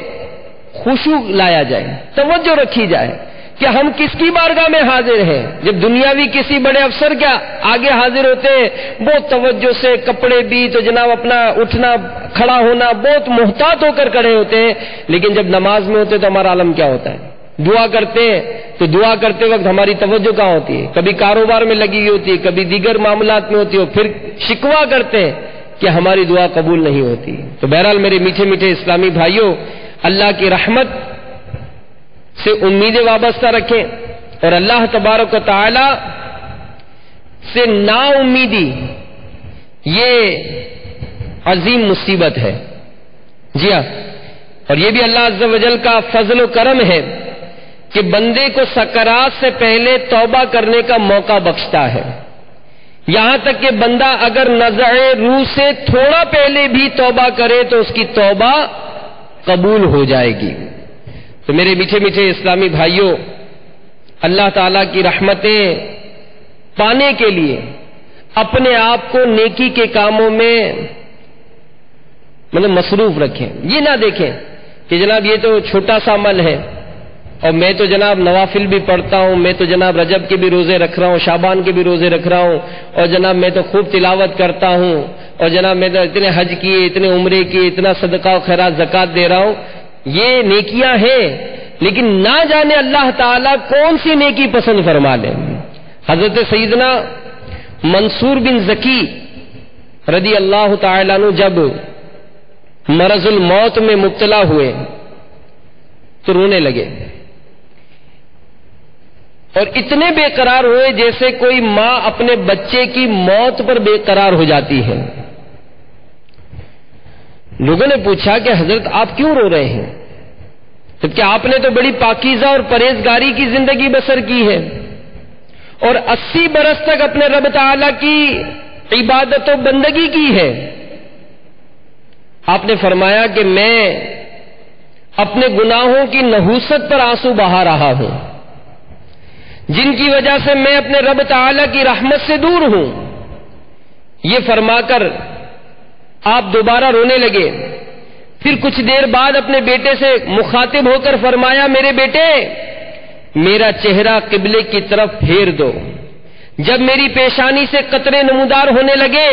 خشوع لایا جائے، توجہ رکھی جائے کہ ہم کس کی بارگاہ میں حاضر ہیں۔ جب دنیاوی کسی بڑے افسر کے آگے حاضر ہوتے ہیں بہت توجہ سے، کپڑے بھی تو جناب اپنا اٹھنا کھڑا ہونا بہت محتاط ہو کر کھڑے ہوتے ہیں، لیکن جب نماز میں ہوتے تو ہمارا عالم کیا ہوتا ہے؟ دعا کرتے ہیں تو دعا کرتے وقت ہماری توجہ کہاں ہوتی ہے؟ کبھی کاروبار میں لگی ہوئی ہوتی ہے، کبھی دیگر معاملات میں ہوتی ہے، پھر شکوہ کرتے ہیں کہ ہماری دعا قبول نہیں ہوتی۔ تو بہرحال میرے میٹھے میٹھے اسلامی بھائیوں، اللہ کی رحمت سے امیدیں وابستہ رکھیں، اور اللہ تبارک و تعالی سے نا امیدی یہ عظیم مصیبت ہے۔ جی ہاں، اور یہ بھی اللہ عز و جل کا فضل و کرم ہے کہ بندے کو سکرات سے پہلے توبہ کرنے کا موقع بخشتا ہے، یہاں تک کہ بندہ اگر نزع روح سے تھوڑا پہلے بھی توبہ کرے تو اس کی توبہ قبول ہو جائے گی۔ تو میرے میٹھے میٹھے اسلامی بھائیوں، اللہ تعالیٰ کی رحمتیں پانے کے لیے اپنے آپ کو نیکی کے کاموں میں مصروف رکھیں۔ یہ نہ دیکھیں کہ جناب یہ تو چھوٹا سا عمل ہے اور میں تو جناب نوافل بھی پڑھتا ہوں، میں تو جناب رجب کے بھی روزے رکھ رہا ہوں، شعبان کے بھی روزے رکھ رہا ہوں، اور جناب میں تو خوب تلاوت کرتا ہوں، اور جناب میں تو اتنے حج کیے، اتنے عمرے کیے، اتنا صدقہ و خیرات زکوٰۃ دے رہا ہوں۔ یہ نیکیاں ہیں، لیکن نہ جانے اللہ تعالیٰ کون سی نیکی پسند فرما لے۔ حضرت سیدنا منصور بن زکی رضی اللہ تعالیٰ عنہ جب مرض الموت میں مبتلا ہوئے تو رونے لگے، اور اتنے بے قرار ہوئے جیسے کوئی ماں اپنے بچے کی موت پر بے قرار ہو جاتی ہے۔ لوگوں نے پوچھا کہ حضرت آپ کیوں رو رہے ہیں؟ جبکہ آپ نے تو بڑی پاکیزہ اور پرہیزگاری کی زندگی بسر کی ہے، اور 80 برس تک اپنے رب تعالی کی عبادت و بندگی کی ہے۔ آپ نے فرمایا کہ میں اپنے گناہوں کی نحوست پر آنسو بہا رہا ہوں، جن کی وجہ سے میں اپنے رب تعالی کی رحمت سے دور ہوں۔ یہ فرما کر آپ دوبارہ رونے لگے، پھر کچھ دیر بعد اپنے بیٹے سے مخاطب ہو کر فرمایا میرے بیٹے میرا چہرہ قبلے کی طرف پھیر دو۔ جب میری پیشانی سے قطرے نمودار ہونے لگے،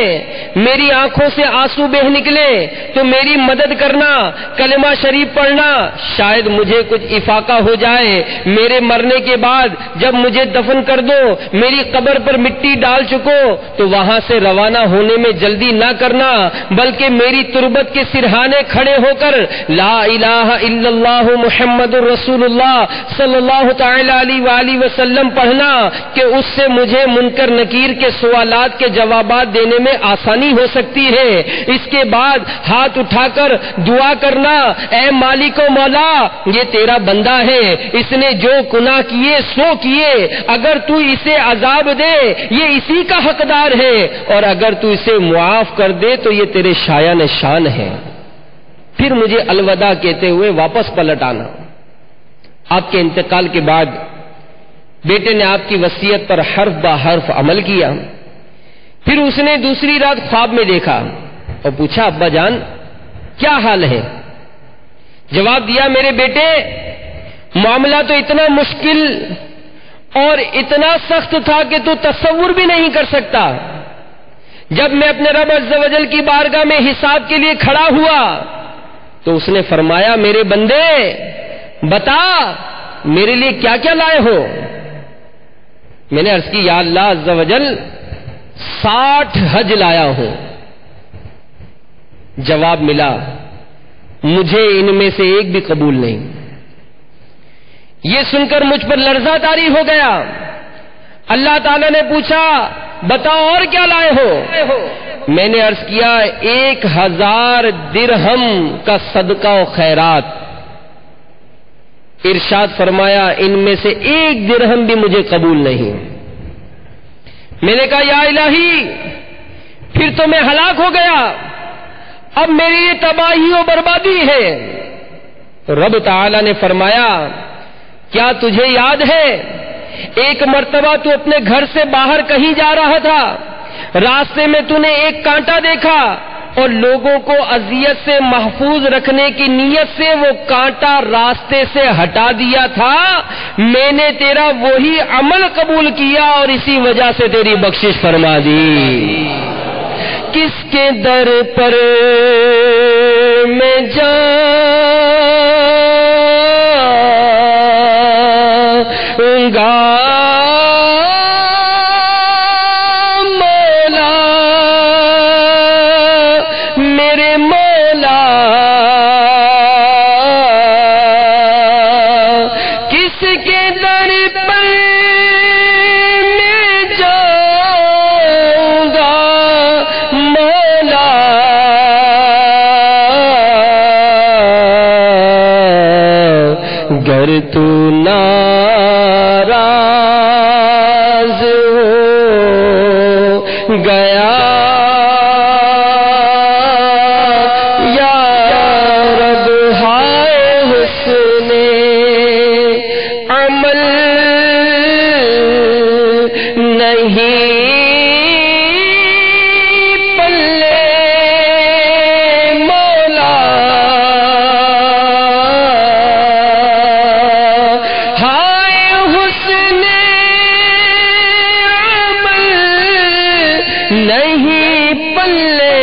میری آنکھوں سے آنسو بہہ نکلے تو میری مدد کرنا، کلمہ شریف پڑھنا، شاید مجھے کچھ افاقہ ہو جائے۔ میرے مرنے کے بعد جب مجھے دفن کر دو، میری قبر پر مٹی ڈال چکو تو وہاں سے روانہ ہونے میں جلدی نہ کرنا، بلکہ میری تربت کے سرہانے کھڑے ہو کر لا الہ الا اللہ محمد الرسول اللہ صلی اللہ تعالی علیہ وآلہ وسلم پڑھنا، کہ اس سے مجھے منکر نکیر کے سوالات کے جوابات دینے میں آسانی ہو سکتی ہے۔ اس کے بعد ہاتھ اٹھا کر دعا کرنا، اے مالک و مولا یہ تیرا بندہ ہے، اس نے جو گناہ کیے سو کیے، اگر تو اسے عذاب دے یہ اسی کا حقدار ہے، اور اگر تو اسے معاف کر دے تو یہ تیرے شایان شان ہے۔ پھر مجھے الوداع کہتے ہوئے واپس پلٹ آنا۔ آپ کے انتقال کے بعد بیٹے نے آپ کی وصیت پر حرف بہ حرف عمل کیا۔ پھر اس نے دوسری رات خواب میں دیکھا اور پوچھا ابا جان کیا حال ہے؟ جواب دیا میرے بیٹے معاملہ تو اتنا مشکل اور اتنا سخت تھا کہ تو تصور بھی نہیں کر سکتا جب میں اپنے رب عز و جل کی بارگاہ میں حساب کے لیے کھڑا ہوا تو اس نے فرمایا میرے بندے بتا میرے لیے کیا کیا لائے ہو؟ میں نے عرض کی یا اللہ عز و جل 60 حج لایا ہوں۔ جواب ملا مجھے ان میں سے ایک بھی قبول نہیں۔ یہ سن کر مجھ پر لرزہ طاری ہو گیا۔ اللہ تعالیٰ نے پوچھا بتاؤ اور کیا لائے ہو؟ میں نے عرض کیا 1000 درہم کا صدقہ و خیرات۔ ارشاد فرمایا ان میں سے 1 درہم بھی مجھے قبول نہیں۔ میں نے کہا یا الہی پھر تو میں ہلاک ہو گیا، اب میری یہ تباہی و بربادی ہے۔ رب تعالی نے فرمایا کیا تجھے یاد ہے ایک مرتبہ تو اپنے گھر سے باہر کہیں جا رہا تھا، راستے میں تو نے ایک کانٹا دیکھا اور لوگوں کو اذیت سے محفوظ رکھنے کی نیت سے وہ کانٹا راستے سے ہٹا دیا تھا، میں نے تیرا وہی عمل قبول کیا اور اسی وجہ سے تیری بخشش فرما دی۔ کس کے در پر میں جاؤں گا مولا میرے مولا، کس کے در پر میں جاؤں گا مولا، گر تو ناراض ہو گیا یا رب ہائے حسن عمل نہیں پلے مولا، ہائے حسن عمل نہیں پلے،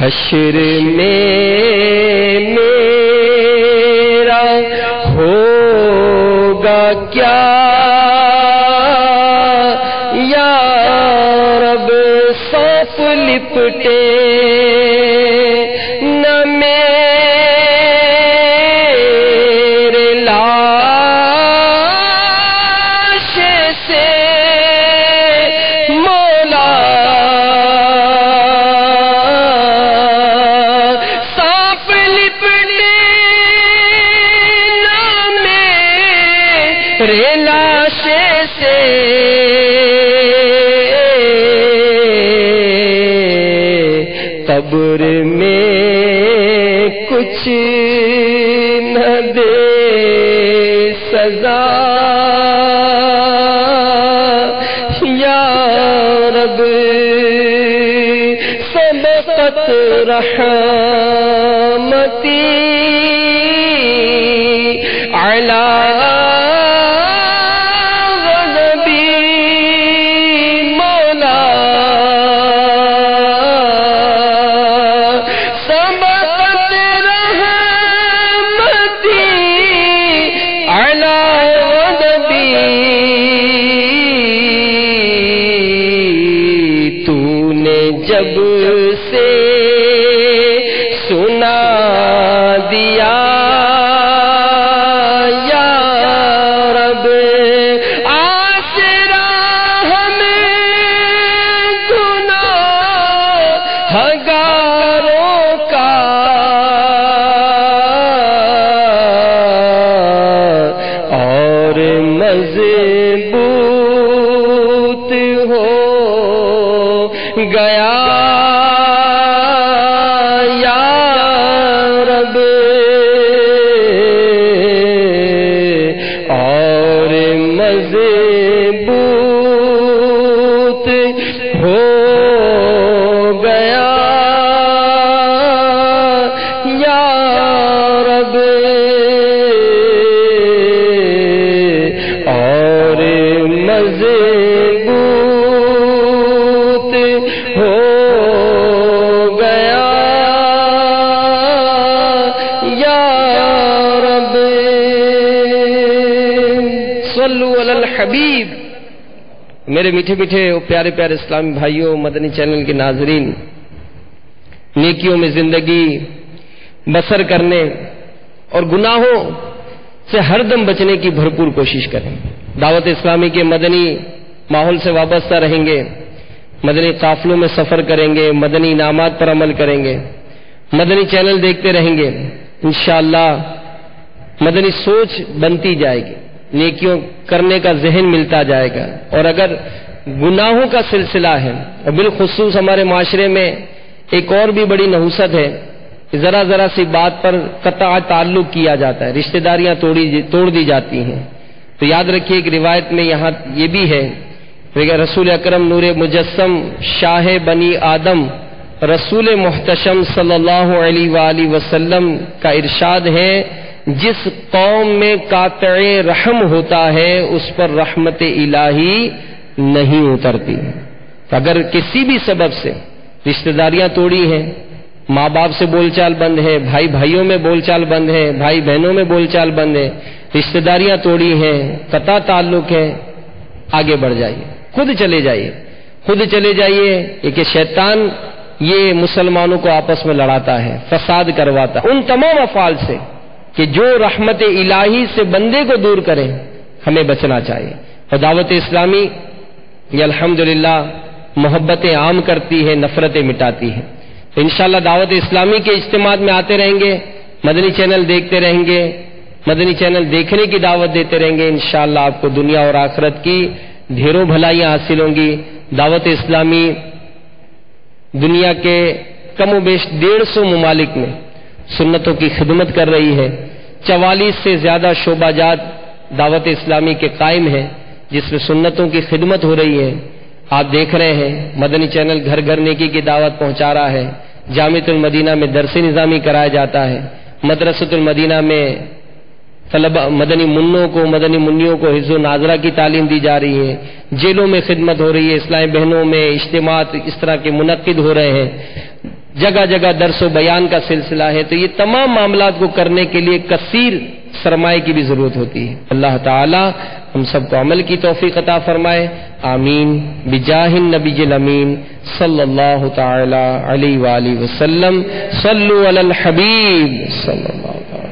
حشر میں میرا ہوگا کیا یا رب، سانپ لپٹے نہ میرے لاش سے مولا، سانپ لپٹے نہ میرے لاش سے، قبر میں کچھ نہ دے سزا یا رب، سبقت رحمتی علی جب سے سنا دیا یا رب، آسرا ہمیں گناہگاروں کا، اور مضبوط ہو گیا یا رب، اور مضبوط ہو گیا یا رب، اور الحبیب. میرے میٹھے میٹھے پیارے پیارے اسلامی بھائیوں، مدنی چینل کے ناظرین، نیکیوں میں زندگی بسر کرنے اور گناہوں سے ہر دم بچنے کی بھرپور کوشش کریں. دعوت اسلامی کے مدنی ماحول سے وابستہ رہیں گے، مدنی قافلوں میں سفر کریں گے، مدنی انعامات پر عمل کریں گے، مدنی چینل دیکھتے رہیں گے، انشاءاللہ مدنی سوچ بنتی جائے گی، نیکیوں کرنے کا ذہن ملتا جائے گا. اور اگر گناہوں کا سلسلہ ہے، اور بالخصوص ہمارے معاشرے میں ایک اور بھی بڑی نحوست ہے کہ ذرا ذرا سی بات پر قطع تعلق کیا جاتا ہے، رشتہ داریاں توڑ دی جاتی ہیں. تو یاد رکھیے ایک روایت میں یہاں یہ بھی ہے کہ رسول اکرم نور مجسم شاہ بنی آدم رسول محتشم صلی اللہ علیہ وآلہ وسلم کا ارشاد ہے، جس قوم میں قاطع رحم ہوتا ہے اس پر رحمت الہی نہیں اترتی. اگر کسی بھی سبب سے رشتہ داریاں توڑی ہیں، ماں باپ سے بول چال بند ہے، بھائی بھائیوں میں بول چال بند ہے، بھائی بہنوں میں بول چال بند ہے، رشتہ داریاں توڑی ہیں، قطع تعلق ہے، آگے بڑھ جائیے، خود چلے جائیے. کہ شیطان یہ مسلمانوں کو آپس میں لڑاتا ہے، فساد کرواتا ہے. ان تمام افعال سے کہ جو رحمت الہی سے بندے کو دور کریں، ہمیں بچنا چاہیے. اور دعوت اسلامی یہ الحمدللہ محبتیں عام کرتی ہے، نفرتیں مٹاتی ہے. انشاءاللہ دعوت اسلامی کے اجتماعات میں آتے رہیں گے، مدنی چینل دیکھتے رہیں گے، مدنی چینل دیکھنے کی دعوت دیتے رہیں گے. انشاءاللہ آپ کو دنیا اور آخرت کی ڈھیروں بھلائیاں حاصل ہوں گی. دعوت اسلامی دنیا کے کم و بیش 150 ممالک میں سنتوں کی خدمت کر رہی ہے. 44 سے زیادہ شعبہ جات دعوت اسلامی کے قائم ہیں جس میں سنتوں کی خدمت ہو رہی ہے. آپ دیکھ رہے ہیں مدنی چینل گھر گھر نیکی کی دعوت پہنچا رہا ہے. جامعۃ المدینہ میں درس نظامی کرایا جاتا ہے. مدرسۃ المدینہ میں طلبہ مدنی منوں کو، مدنی منیوں کو حفظ و ناظرہ کی تعلیم دی جا رہی ہے. جیلوں میں خدمت ہو رہی ہے. اسلامی بہنوں میں اجتماعات اس طرح کے منعقد ہو رہے ہیں. جگہ جگہ درس و بیان کا سلسلہ ہے. تو یہ تمام معاملات کو کرنے کے لیے کثیر سرمایہ کی بھی ضرورت ہوتی ہے. اللہ تعالی ہم سب کو عمل کی توفیق عطا فرمائے. آمین بجاہ النبی الامین صلی اللہ تعالی علیہ وآلہ وسلم. صلوا علی الحبیب صلی اللہ تعالی.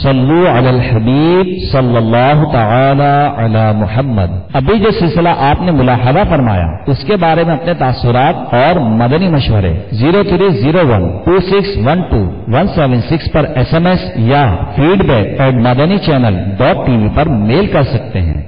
صلو علی الحبیب صلی اللہ تعالی علی محمد. ابھی جو سلسلہ آپ نے ملاحظہ فرمایا اس کے بارے میں اپنے تاثرات اور مدنی مشورے 03012612 پر SMS یا feedback@madanichannel.tv پر میل کر سکتے ہیں.